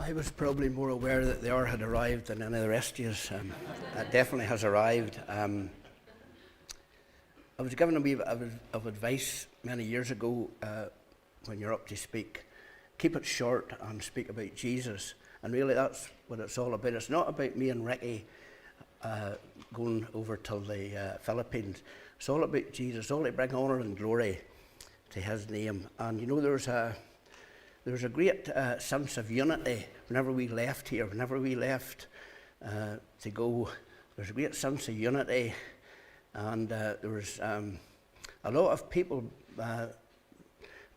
I was probably more aware that the hour had arrived than any of the rest of us. It definitely has arrived. I was given a wee bit of advice many years ago when you're up to speak. Keep it short and speak about Jesus. And really that's what it's all about. It's not about me and Ricky going over to the Philippines. It's all about Jesus, all to bring honour and glory to his name. And you know, there's a great sense of unity whenever we left here, whenever we left to go. There's a great sense of unity, and there was a lot of people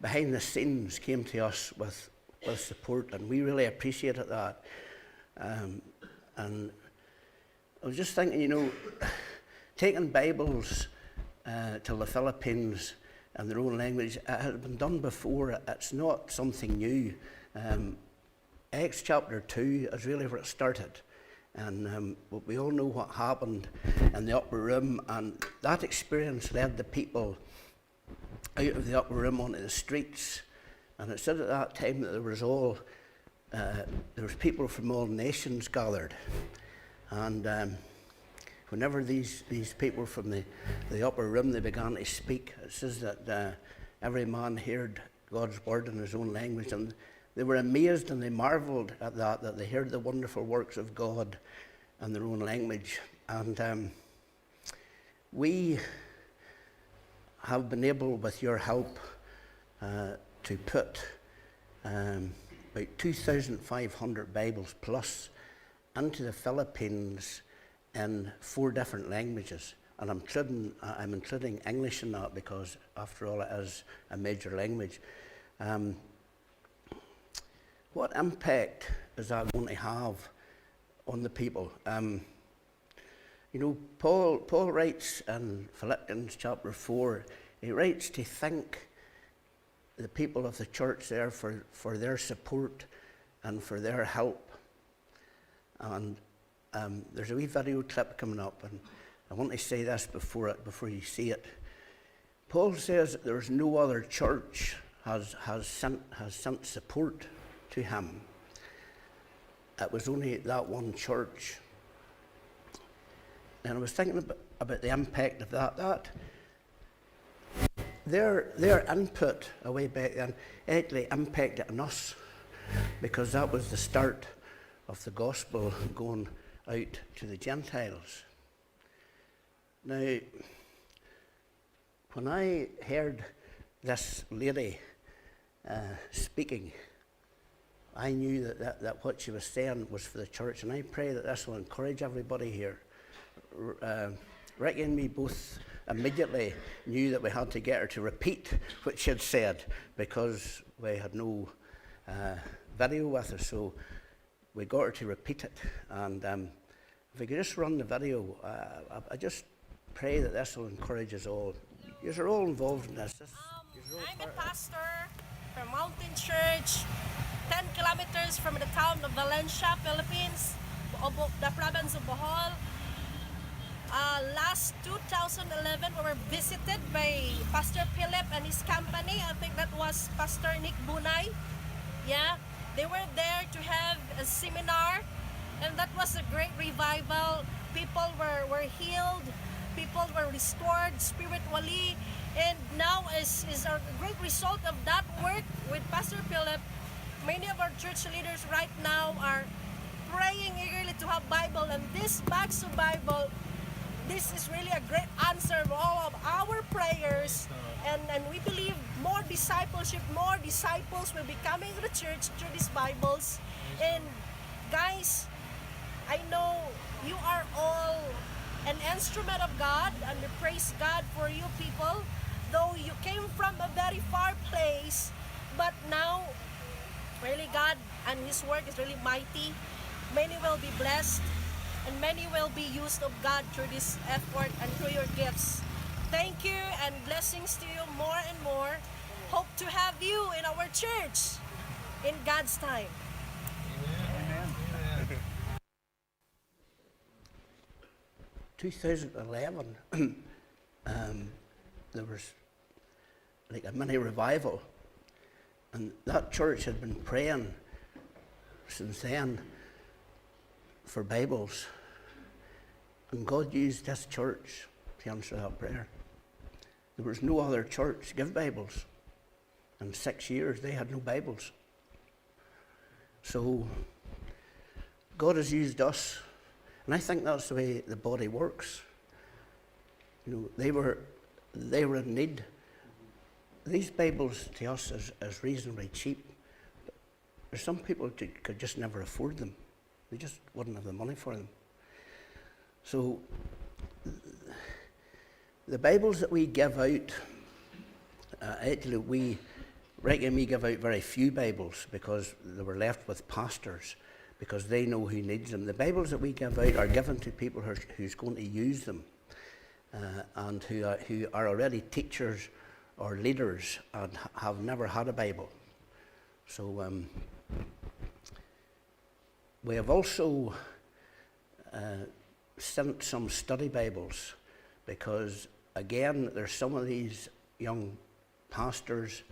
behind the scenes came to us with support, and we really appreciated that. And I was just thinking, you know, taking Bibles to the Philippines in their own language, it had been done before. It's not something new. Acts chapter 2 is really where it started. And we all know what happened in the upper room, and that experience led the people out of the upper room onto the streets. And it said at that time that there was people from all nations gathered. And whenever these people from the upper room, they began to speak, it says that every man heard God's word in his own language, and they were amazed and they marvelled at that they heard the wonderful works of God in their own language. And we have been able, with your help, to put about 2,500 Bibles plus into the Philippines in 4 different languages. And I'm including English in that because, after all, it is a major language. What impact is that going to have on the people? You know, Paul writes in Philippians chapter 4, he writes to thank the people of the church there for their support and for their help. And there's a wee video clip coming up, and I want to say this before you see it. Paul says that there's no other church has sent support to him. It was only that one church. And I was thinking about the impact of that. Their input away back then actually impacted on us, because that was the start of the gospel going out to the Gentiles. Now, when I heard this lady speaking, I knew that what she was saying was for the church, and I pray that this will encourage everybody here. Ricky and me both immediately knew that we had to get her to repeat what she had said, because we had no video with her, so we got her to repeat it. And if we could just run the video, I just pray that this will encourage us all. You're all involved in this. I'm a pastor from Mountain Church, 10 kilometers from the town of Valencia, Philippines, the province of Bohol. Last 2011, we were visited by Pastor Philip and his company. I think that was Pastor Nick Bunay. Yeah, they were there to have a seminar, and that was a great revival. People were healed, people were restored spiritually, and now is a great result of that work with Pastor Philip. Many of our church leaders right now are praying eagerly to have Bible, and this box of Bible, this is really a great answer to all of our prayers, and we believe more discipleship, more disciples will be coming to the church through these Bibles. And guys, I know you are all an instrument of God, and we praise God for you people, though you came from a very far place, but now really God and his work is really mighty. Many will be blessed, and many will be used of God through this effort and through your gifts. Thank you, and blessings to you more and more. Hope to have you in our church in God's time. Amen. 2011, there was like a mini revival, and that church had been praying since then for Bibles. And God used this church to answer that prayer. There was no other church to give Bibles. In 6 years, they had no Bibles. So God has used us, and I think that's the way the body works. You know, they were in need. These Bibles to us is reasonably cheap. There's some people who could just never afford them. They just wouldn't have the money for them. So the Bibles that we give out, actually we give out very few Bibles because they were left with pastors because they know who needs them. The Bibles that we give out are given to people who's going to use them and who are already teachers or leaders and have never had a Bible. So we have also sent some study Bibles because, again, there's some of these young pastors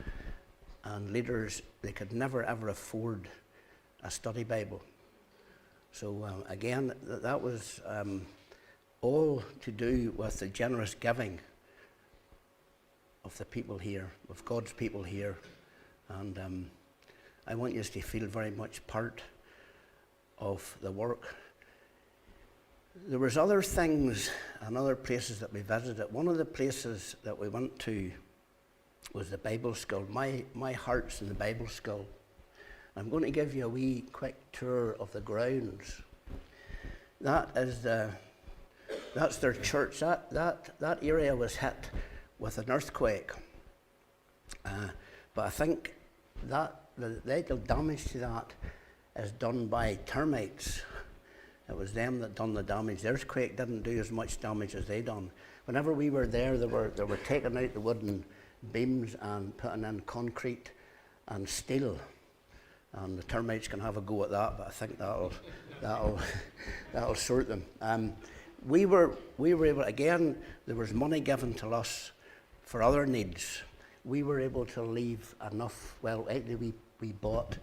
and leaders, they could never ever afford a study Bible. So again, that was all to do with the generous giving of the people here, of God's people here. And I want you to feel very much part of the work. There was other things and other places that we visited. One of the places that we went to was the Bible School. My heart's in the Bible School. I'm going to give you a wee quick tour of the grounds. That's their church. That area was hit with an earthquake. But I think that the little damage to that is done by termites. It was them that done the damage. The earthquake didn't do as much damage as they done. Whenever we were there, they were taking out the wooden beams and putting in concrete and steel. And the termites can have a go at that, but I think that'll sort them. We were able, again, there was money given to us for other needs. We were able to leave enough. Well, actually, we bought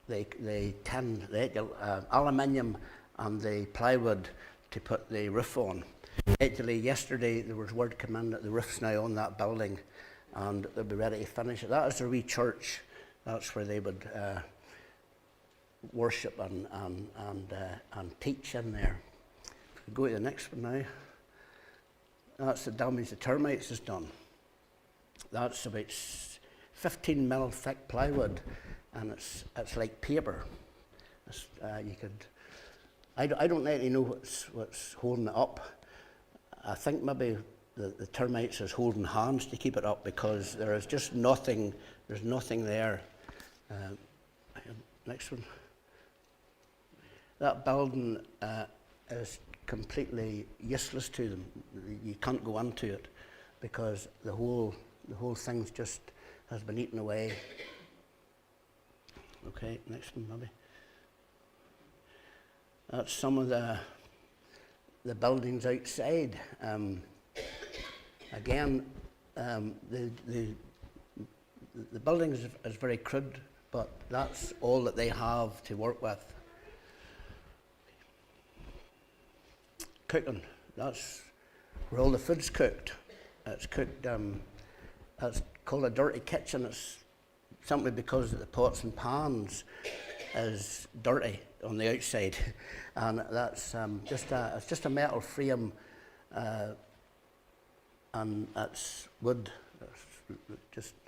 the tin, the aluminium and the plywood to put the roof on. Actually, yesterday there was word come in that the roof's now on that building and they'll be ready to finish it. That is their wee church. That's where they would worship and teach in there. If we go to the next one now, that's the damage the termites has done. That's about 15 mil thick plywood, and it's like paper. I don't really know what's holding it up. I think maybe the termites is holding hands to keep it up because there is just nothing. There's nothing there. Next one. That building is completely useless to them. You can't go into it because the whole thing's just has been eaten away. Okay, next one maybe. That's some of the buildings outside. Again, the building is very crude, but that's all that they have to work with. Cooking, that's where all the food's cooked. It's cooked, it's called a dirty kitchen. It's simply because the pots and pans is dirty on the outside, and that's it's just a metal frame, and it's wood.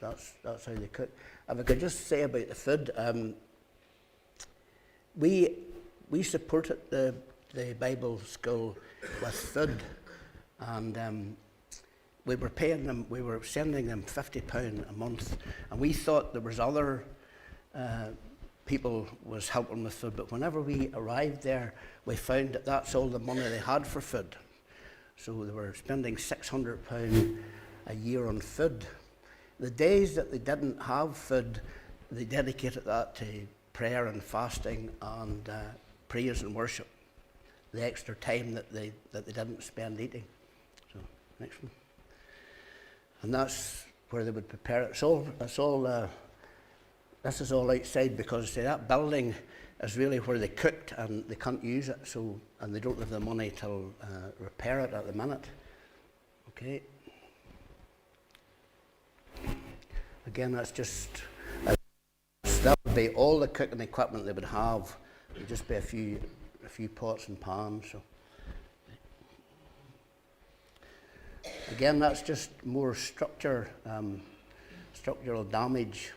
That's how they cook. If I could just say about the food, we supported the Bible school with food, and we were paying them. We were sending them £50 a month, and we thought there was other people was helping with food. But whenever we arrived there, we found that that's all the money they had for food. So they were spending £600 a year on food. The days that they didn't have food, they dedicated that to prayer and fasting and praise and worship. The extra time that they didn't spend eating. So next one. And that's where they would prepare it. It's all this is all outside because see, that building is really where they cooked and they can't use it, so and they don't have the money to repair it at the minute. Okay. Again, that's just that would be all the cooking equipment they would have. It would just be a few pots and pans. So. Again, that's just more structural damage.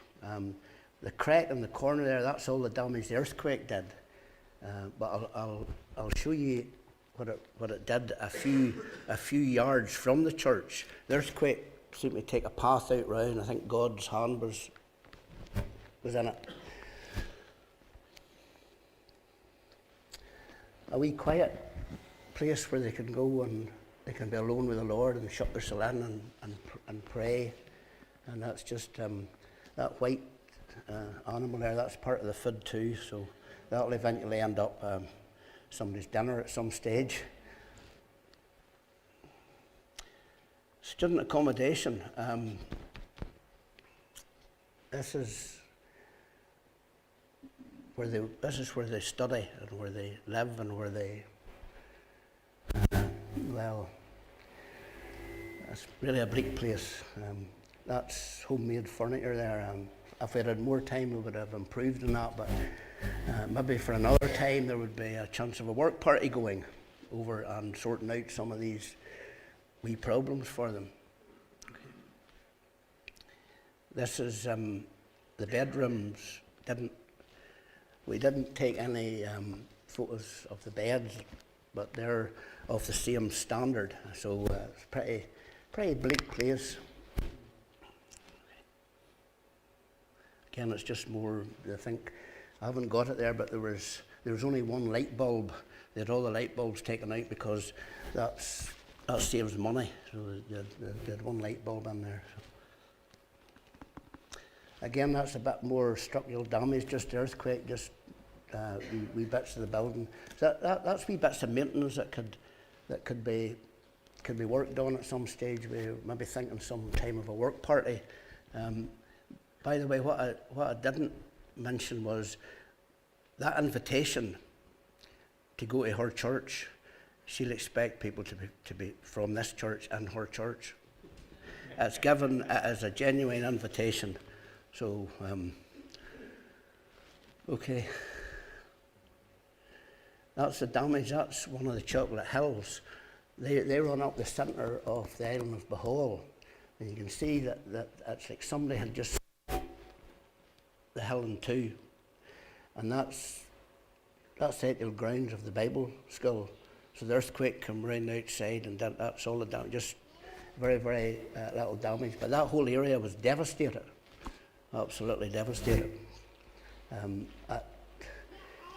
The crack in the corner there, that's all the damage the earthquake did. But I'll show you what it did a few yards from the church. The earthquake seemed to take a path out round. I think God's hand was in it. A wee quiet place where they can go and they can be alone with the Lord and shut themselves in and pray. And that's just that white animal there, that's part of the food too, so that'll eventually end up somebody's dinner at some stage. Student accommodation. This is where they study and where they live and where they well, it's really a bleak place. That's homemade furniture there. If we had more time, we would have improved on that, but maybe for another time there would be a chance of a work party going over and sorting out some of these wee problems for them. Okay. This is the bedrooms. We didn't take any photos of the beds, but they're of the same standard, so it's pretty bleak place. Again, it's just more, I think, I haven't got it there, but there was only one light bulb. They had all the light bulbs taken out because that saves money. So they had one light bulb in there. So. Again, that's a bit more structural damage, just the earthquake, just wee bits of the building. So that's wee bits of maintenance that could be worked on at some stage. We maybe thinking some time of a work party. By the way, what I didn't mention was that invitation to go to her church. She'll expect people to be from this church and her church. It's given as a genuine invitation. So, okay. That's the damage. That's one of the chocolate hills. They run up the centre of the island of Bohol, and you can see that it's like somebody had just the hill in two, and that's the actual grounds of the Bible school. So the earthquake come round outside, and that's all the damage, just very, very little damage. But that whole area was devastated, absolutely devastated.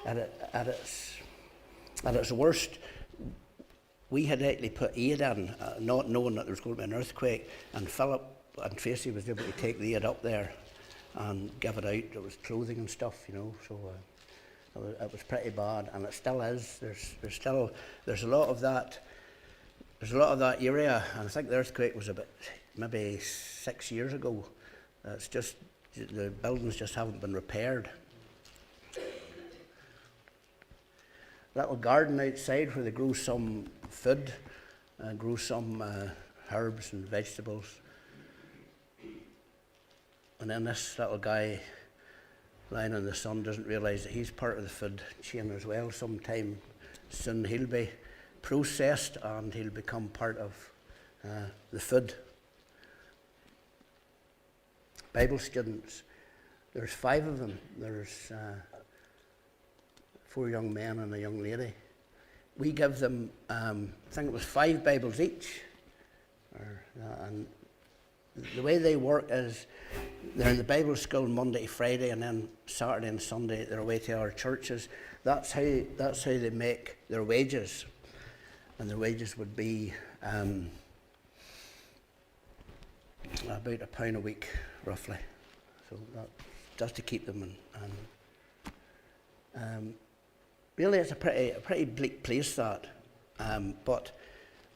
At its worst, we had actually put aid in, not knowing that there was going to be an earthquake, and Philip and Tracy was able to take the aid up there and give it out. There was clothing and stuff, so it was pretty bad, and it still is. There's a lot of that. There's a lot of that area, and I think the earthquake was about maybe 6 years ago. It's just the buildings just haven't been repaired. Little garden outside where they grow some food, grow some herbs and vegetables. And then this little guy lying in the sun doesn't realise that he's part of the food chain as well. Sometime soon he'll be processed and he'll become part of the food. Bible students, there's 5 of them. There's 4 young men and a young lady. We give them, I think it was 5 Bibles each. And the way they work is they're in the Bible school Monday to Friday, and then Saturday and Sunday they're away to our churches. That's how they make their wages. And their wages would be about £1 a week, roughly. So that's to keep them in. Really, it's a pretty bleak place, that. But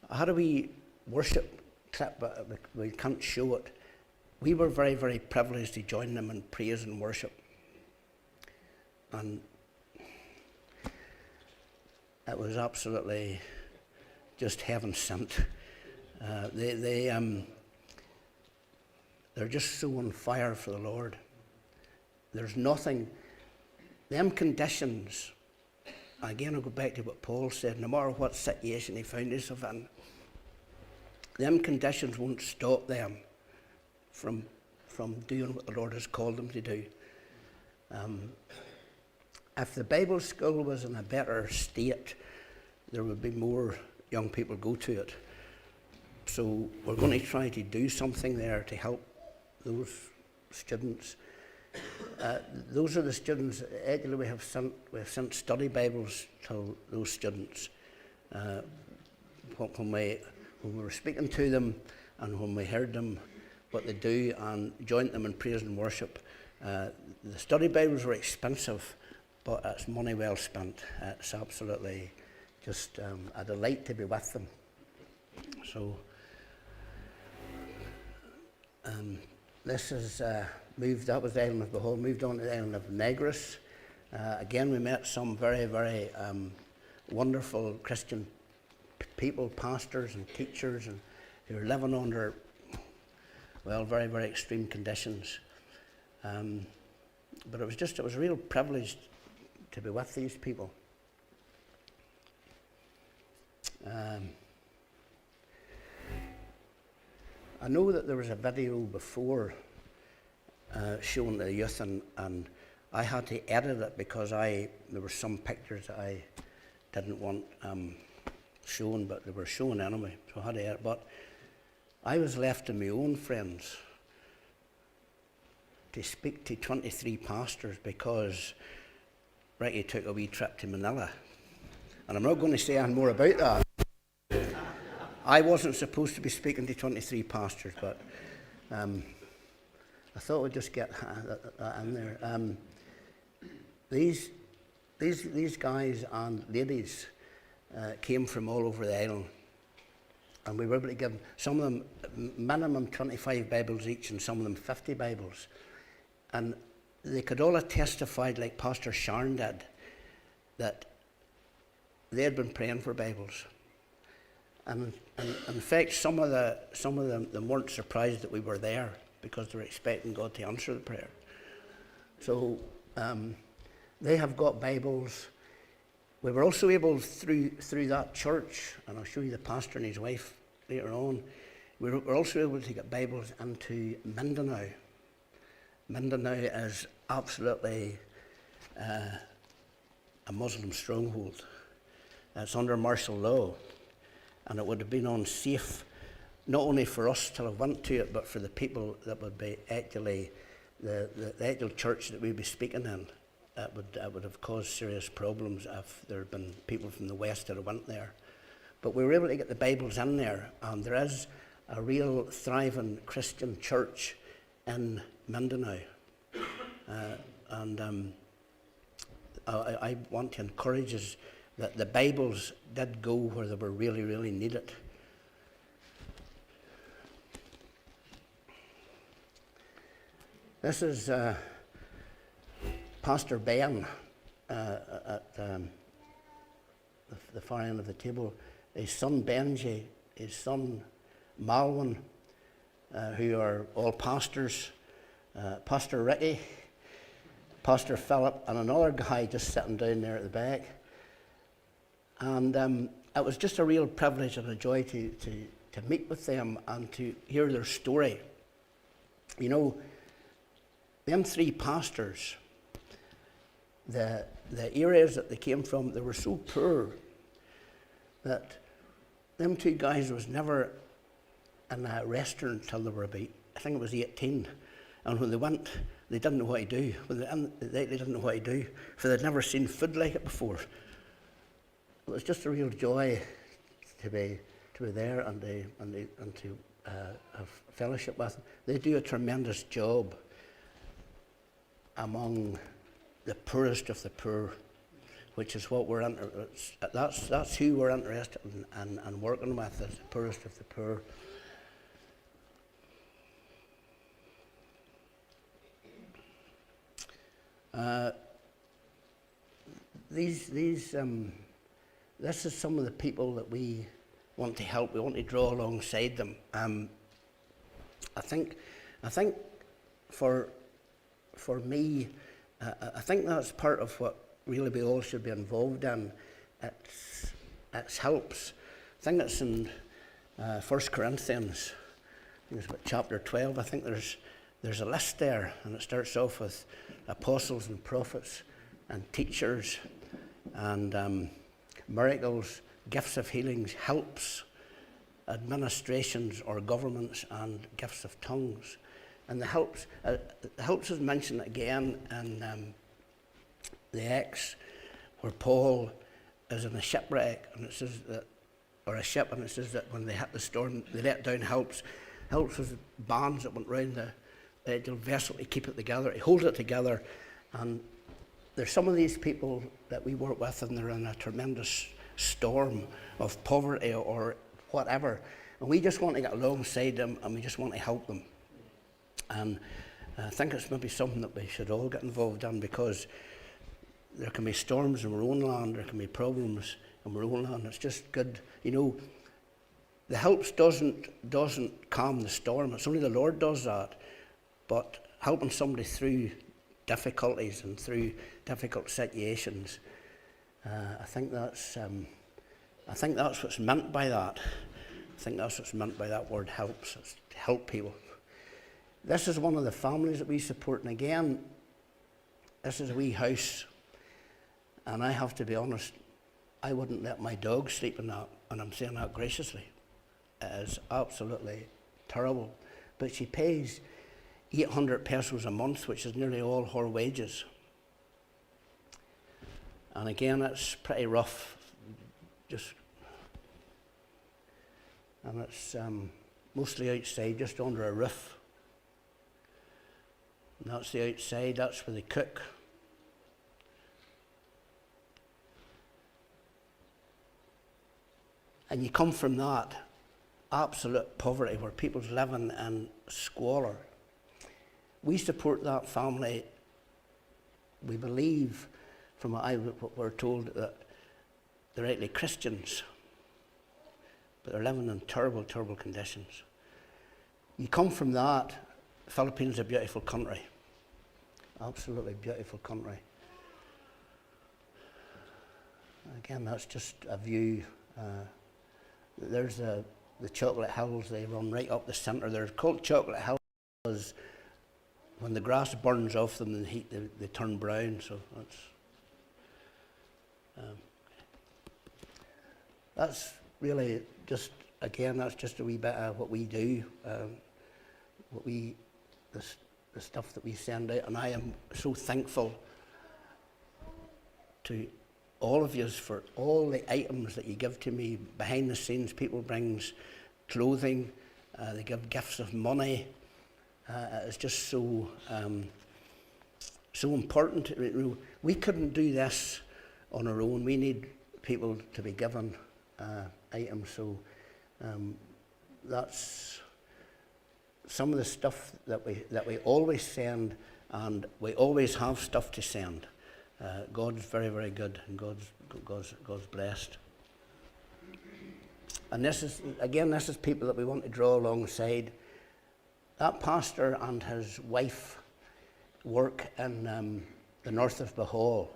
I had a wee worship clip, but we can't show it. We were very, very privileged to join them in praise and worship. and it was absolutely just heaven sent. They're just so on fire for the Lord. There's nothing, them conditions, again I'll go back to what Paul said, no matter what situation he found himself in, them conditions won't stop them from doing what the Lord has called them to do. If the Bible school was in a better state, there would be more young people go to it. So we're going to try to do something there to help those students. Those are the students. Actually, we have sent study Bibles to those students. When we were speaking to them, and when we heard them, what they do, and joined them in praise and worship. The study Bibles were expensive, but it's money well spent. It's absolutely just a delight to be with them. So this is moved. That was the island of Behold. Moved on to the island of Negros. Again, we met some very, very wonderful Christian people, pastors and teachers, and who are living under, well, very, very extreme conditions. But it was a real privilege to be with these people. I know that there was a video before showing the youth, and I had to edit it because there were some pictures that I didn't want shown, but they were shown anyway, so I had to edit. But I was left to my own friends to speak to 23 pastors because Ricky took a wee trip to Manila. And I'm not going to say any more about that. I wasn't supposed to be speaking to 23 pastors, but I thought we'd just get that in there. These guys and ladies came from all over the island, and we were able to give some of them minimum 25 Bibles each, and some of them 50 Bibles. And they could all have testified, like Pastor Sharon did, that they had been praying for Bibles. And in fact, some of them weren't surprised that we were there because they were expecting God to answer the prayer. So they have got Bibles. We were also able, through that church, and I'll show you the pastor and his wife later on, we were also able to get Bibles into Mindanao. Mindanao is absolutely a Muslim stronghold. It's under martial law, and it would have been unsafe, not only for us to have went to it, but for the people that would be actually the actual church that we'd be speaking in. It would have caused serious problems if there had been people from the west that had went there. But we were able to get the Bibles in there, and there is a real thriving Christian church in Mindanao. I want to encourage us that the Bibles did go where they were really, really needed. This is Pastor Ben at the far end of the table. His son Benji, his son Malwin, who are all pastors. Pastor Ricky, Pastor Philip, and another guy just sitting down there at the back. And it was just a real privilege and a joy to meet with them and to hear their story. You know, them three pastors, the areas that they came from, they were so poor that them two guys was never in a restaurant until they were about, I think it was 18. And when they went, they didn't know what to do. When they didn't know what to do, for they'd never seen food like it before. It was just a real joy to be there and to have fellowship with them. They do a tremendous job among the poorest of the poor, which is what we're that's who we're interested in working with, is the poorest of the poor. this is some of the people that we want to help. We want to draw alongside them. I think for me, I think that's part of what really we all should be involved in. It helps. I think it's in 1 Corinthians. I think it's about chapter 12. I think there's a list there, and it starts off with apostles and prophets and teachers and miracles, gifts of healings, helps, administrations or governments, and gifts of tongues. And the helps is mentioned again in the Acts, where Paul is in a shipwreck, and it says that, or a ship, and it says that when they hit the storm, they let down helps. Helps was bands that went round the vessel to keep it together, to hold it together. And there's some of these people that we work with, and they're in a tremendous storm of poverty or whatever, and we just want to get alongside them, and we just want to help them. And I think it's maybe something that we should all get involved in, because there can be storms in our own land, there can be problems in our own land. It's just good, the helps doesn't calm the storm. It's only the Lord does that. But helping somebody through difficulties and through difficult situations, I think that's what's meant by that. I think that's what's meant by that word helps. It's to help people. This is one of the families that we support, and again, this is a wee house, and I have to be honest, I wouldn't let my dog sleep in that, and I'm saying that graciously. It is absolutely terrible. But she pays 800 pesos a month, which is nearly all her wages. And again, it's pretty rough. And it's mostly outside, just under a roof. And that's the outside, that's where they cook. And you come from that absolute poverty where people's living in squalor. We support that family. We believe, from what we're told, that they're actually Christians, but they're living in terrible, terrible conditions. You come from that. The Philippines is a beautiful country, absolutely beautiful country. Again, that's just a view. There's the chocolate hills. They run right up the centre. They're called chocolate hills because when the grass burns off them in the heat, they turn brown. So that's really just, again, that's just a wee bit of what we do, the stuff that we send out. And I am so thankful to all of you for all the items that you give to me behind the scenes. People brings clothing, they give gifts of money. It's just so important. We couldn't do this on our own. We need people to be given items. So that's some of the stuff that we always send, and we always have stuff to send. God's very, very good, and God's blessed. And this is people that we want to draw alongside. That pastor and his wife work in the north of Bohol.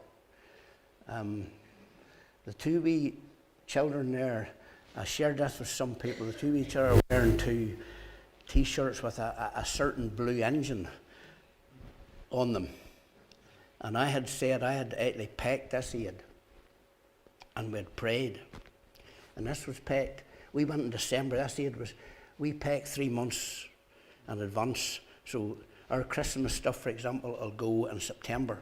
The two wee children there, I shared this with some people, the two wee children are wearing two T-shirts with a certain blue engine on them. And I had said I had actually packed this aid, and we had prayed. And this was packed. We went in December. This aid we packed 3 months in advance. So our Christmas stuff, for example, will go in September.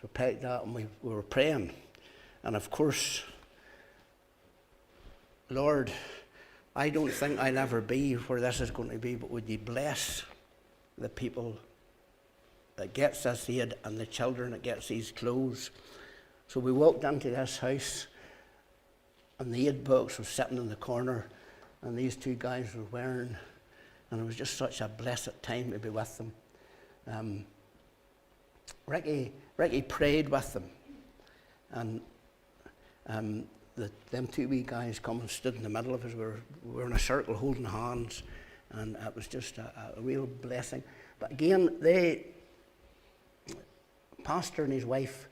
So packed that, and we were praying. And of course, Lord, I don't think I'll ever be where this is going to be, but would you bless the people that gets this aid and the children that gets these clothes. So we walked into this house, and the aid box was sitting in the corner, and these two guys were wearing, and it was just such a blessed time to be with them. Ricky prayed with them, And them two wee guys come and stood in the middle of us. We were in a circle holding hands, and it was just a real blessing. But again, pastor and his wife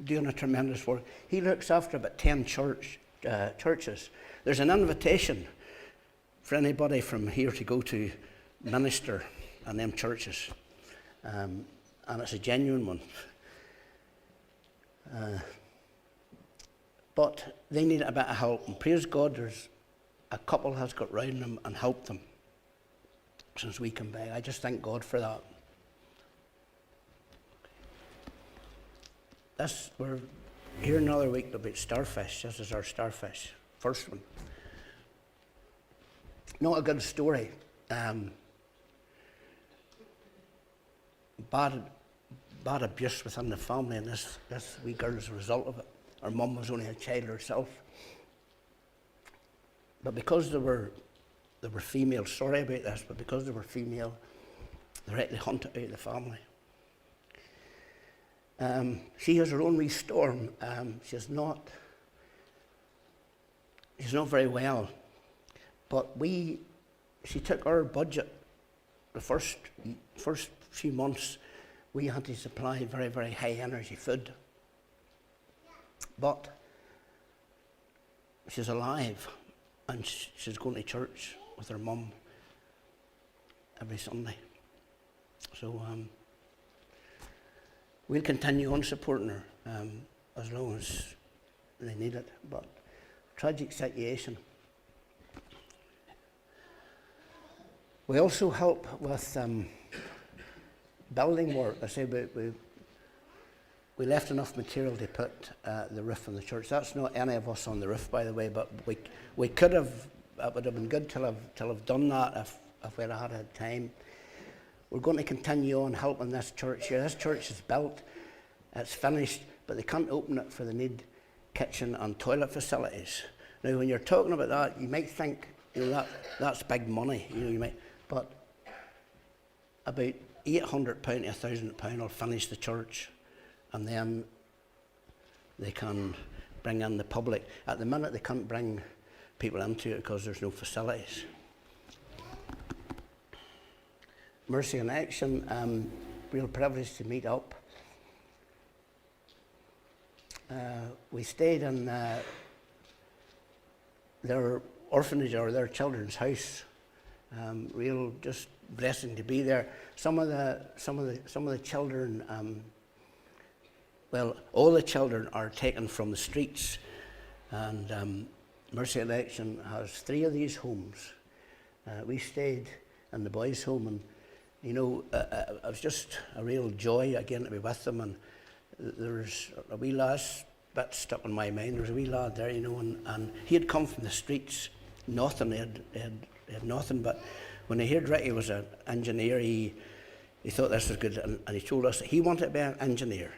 doing a tremendous work. He looks after about 10 churches. There's an invitation for anybody from here to go to minister in them churches, and it's a genuine one. But they need a bit of help, and praise God, there's a couple has got round them and helped them since we came back. I just thank God for that. We're here another week about starfish. This is our starfish, first one. Not a good story. Bad abuse within the family, and this wee girl is a result of it. Her mum was only a child herself. But because they were female, sorry about this, but because they were female, they were actually hunted out of the family. She has her own wee storm. She's not very well. But she took our budget. The first few months, we had to supply very, very high energy food. But she's alive, and she's going to church with her mum every Sunday. So we'll continue on supporting her as long as they need it. But tragic situation. We also help with building work. I say we left enough material to put the roof on the church. That's not any of us on the roof, by the way, but we could have. It would have been good to have done that if we'd had time. We're going to continue on helping this church here. This church is built, it's finished, but they can't open it for the need kitchen and toilet facilities. Now, when you're talking about that, you might think, that's big money. But about £800 to £1,000 will finish the church, and then they can bring in the public. At the minute, they can't bring people into it because there's no facilities. Mercy in Action, real privilege to meet up. We stayed in their orphanage or their children's house. Real just blessing to be there. Some of the children, all the children are taken from the streets, and Mercy in Action has 3 of these homes. We stayed in the boys' home, and it was just a real joy again to be with them. And there's a wee last bit stuck in my mind. There was a wee lad there, and he had come from the streets, nothing. He had nothing. But when he heard Ricky was an engineer, he thought this was good, and he told us that he wanted to be an engineer.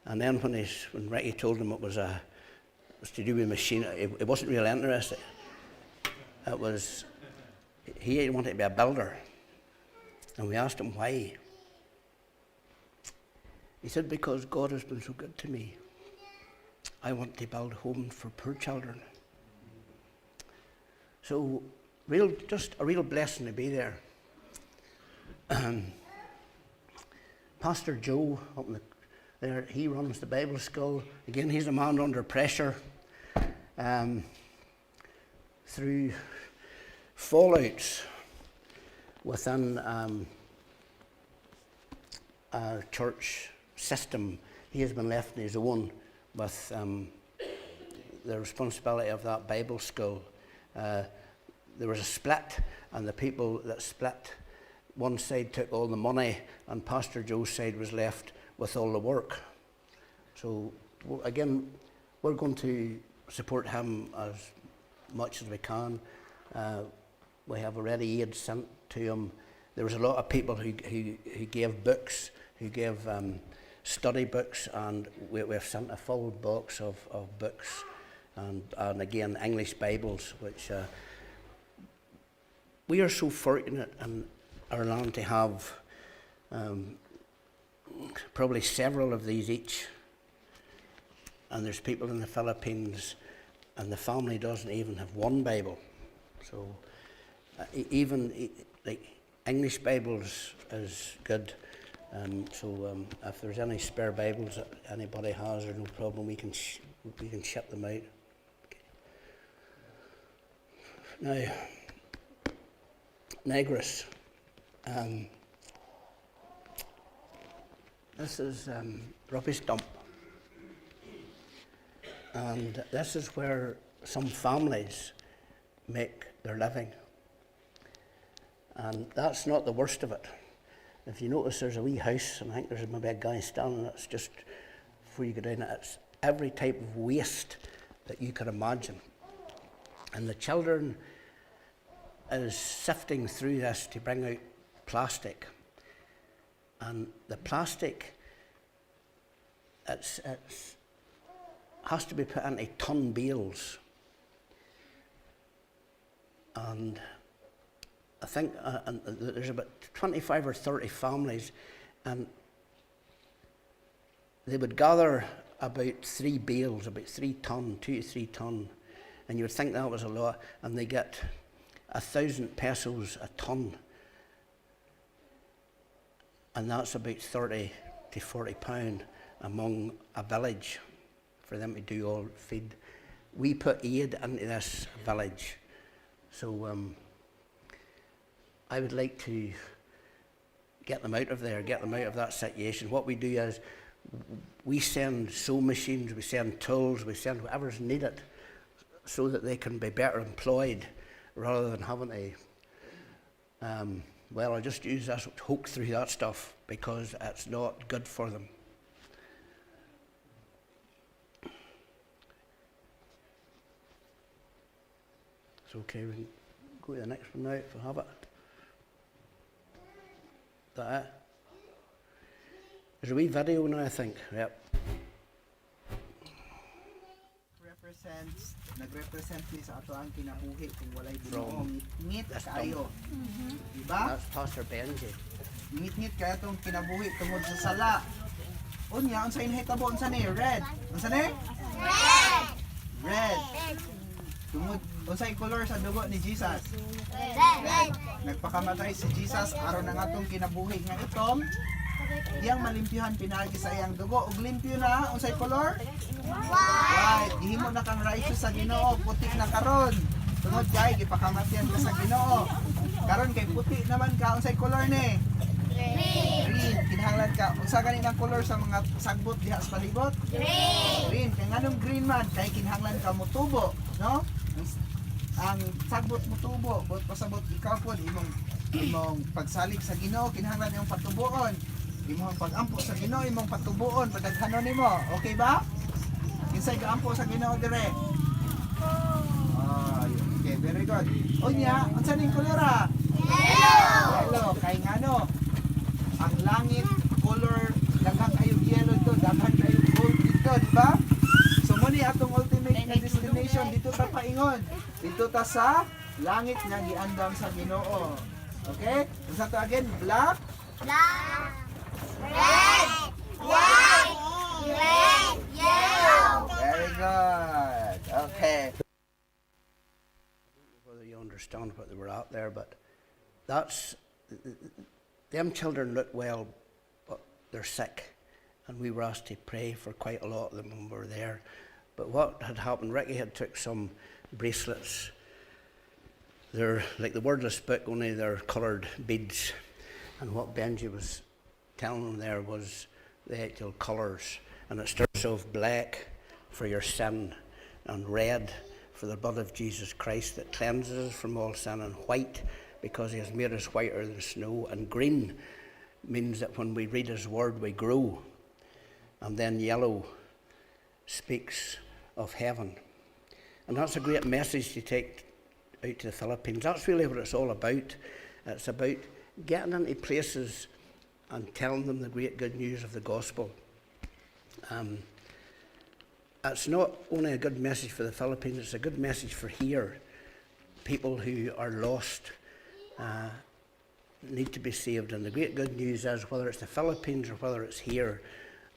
And then when Ricky told him it was to do with machinery, he wasn't really interested. He wanted to be a builder. And we asked him why. He said, because God has been so good to me. I want to build homes for poor children. So, just a real blessing to be there. Pastor Joe up there, he runs the Bible school. Again, he's a man under pressure. Through fallouts within our church system, he has been left on his own with the responsibility of that Bible school. There was a split, and the people that split, one side took all the money, and Pastor Joe's side was left with all the work. So again, we're going to support him as much as we can. We have already aid sent to him. There was a lot of people who gave books, who gave study books, and we've sent a full box of books, and again English Bibles, which we are so fortunate in our land to have probably several of these each. and there's people in the Philippines, and the family doesn't even have one Bible. So like English Bibles is good. So if there's any spare Bibles that anybody has, or no problem, we can ship them out. Now, Negros. This is rubbish dump, and this is where some families make their living. And that's not the worst of it. If you notice, there's a wee house, and I think there's maybe a guy standing. That's just before you go down it. It's every type of waste that you could imagine, and the children is sifting through this to bring out plastic. And the plastic, it's has to be put into ton bales. And I think there's about 25 or 30 families, and they would gather about 3 bales, about 3 ton, 2 to 3 ton, and you would think that was a lot, and they get 1,000 pesos a ton, and that's about 30 to 40 pound among a village for them to do all feed. We put aid into this village, so I would like to get them out of there, get them out of that situation. What we do is we send sewing machines, we send tools, we send whatever's needed so that they can be better employed, rather than having to, well, I just use this to hook through that stuff because it's not good for them. It's okay, we can go to the next one now if we have it. Is that it? There's a wee video now, I think. Yep. Nag-represent ni sa ato ang kinabuhi kung walay bunoong ngit kayo. Diba? That's Pastor Benji. Ngit-ngit kaya itong kinabuhi tungod sa sala. Unya, unsa inhitabo, unsa ni? Red. Unsa ni? Red. Tungod, unsa color sa dugo ni Jesus? Red. Nagpakamatay si Jesus aron ang atong kinabuhi nga itom. Iyang malimpyuhan pinaagi sa iyang dugo. Ug limpyo na, unsay color? White. Gihimo na kang righteous sa Ginoo, puti na karon. Tungod kay gipakamatyan ka sa Ginoo. Karon kay puti naman ka, unsay color ni? Green. Kinahanglan ka. Unsa gani ang color sa mga sagbot diha sa palibot? Green. Kay nganong green man? Kay kinahanglan ka motubo, no? Ang sagbot motubo, bot pasabot ikaw pod imong pagsalig sa Ginoo, kinahanglan imong patubuon. Imong pag-ampo sa Ginoo, imong patubuon, padaghanon nimo. Okay ba? Kinsay gaampo sa Ginoo dire? Okay, very good. Unya, unsa ning kolora? Yellow. Yellow kay ngano? Ang langit color daghang kayo yellow dito, daghang kayo gold dito, di ba? So mo ni atong ultimate destination dito ta paingon. Dito ta sa langit nga giandam sa Ginoo. Okay? Unsa to again? Black, red, white, yellow. Very good. Okay. I don't know whether you understand what they were out there, but that's them children look well, but they're sick, and we were asked to pray for quite a lot of them when we were there. But what had happened, Ricky had took some bracelets. They're like the wordless book, only they're coloured beads. And what Benji was telling them there was the actual colours. And it starts off black for your sin, and red for the blood of Jesus Christ that cleanses us from all sin, and white because he has made us whiter than snow, and green means that when we read his word we grow, and then yellow speaks of heaven. And that's a great message to take out to the Philippines. That's really what it's all about. It's about getting into places and telling them the great good news of the gospel. It's not only a good message for the Philippines, it's a good message for here. People who are lost need to be saved. And the great good news is, whether it's the Philippines or whether it's here,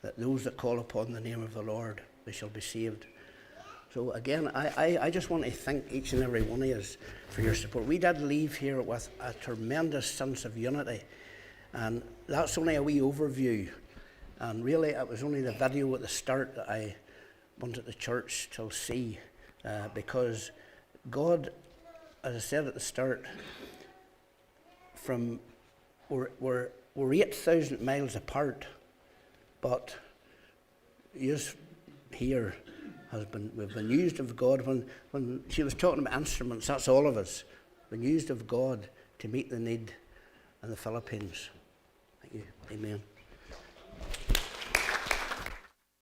that those that call upon the name of the Lord we shall be saved. So again, I just want to thank each and every one of you for your support. We did leave here with a tremendous sense of unity, and that's only a wee overview. And really, it was only the video at the start that I wanted the church to see, because God, as I said at the start, we're 8,000 miles apart, but us here we've been used of God. When she was talking about instruments, that's all of us, been used of God to meet the need in the Philippines. Thank you. Amen.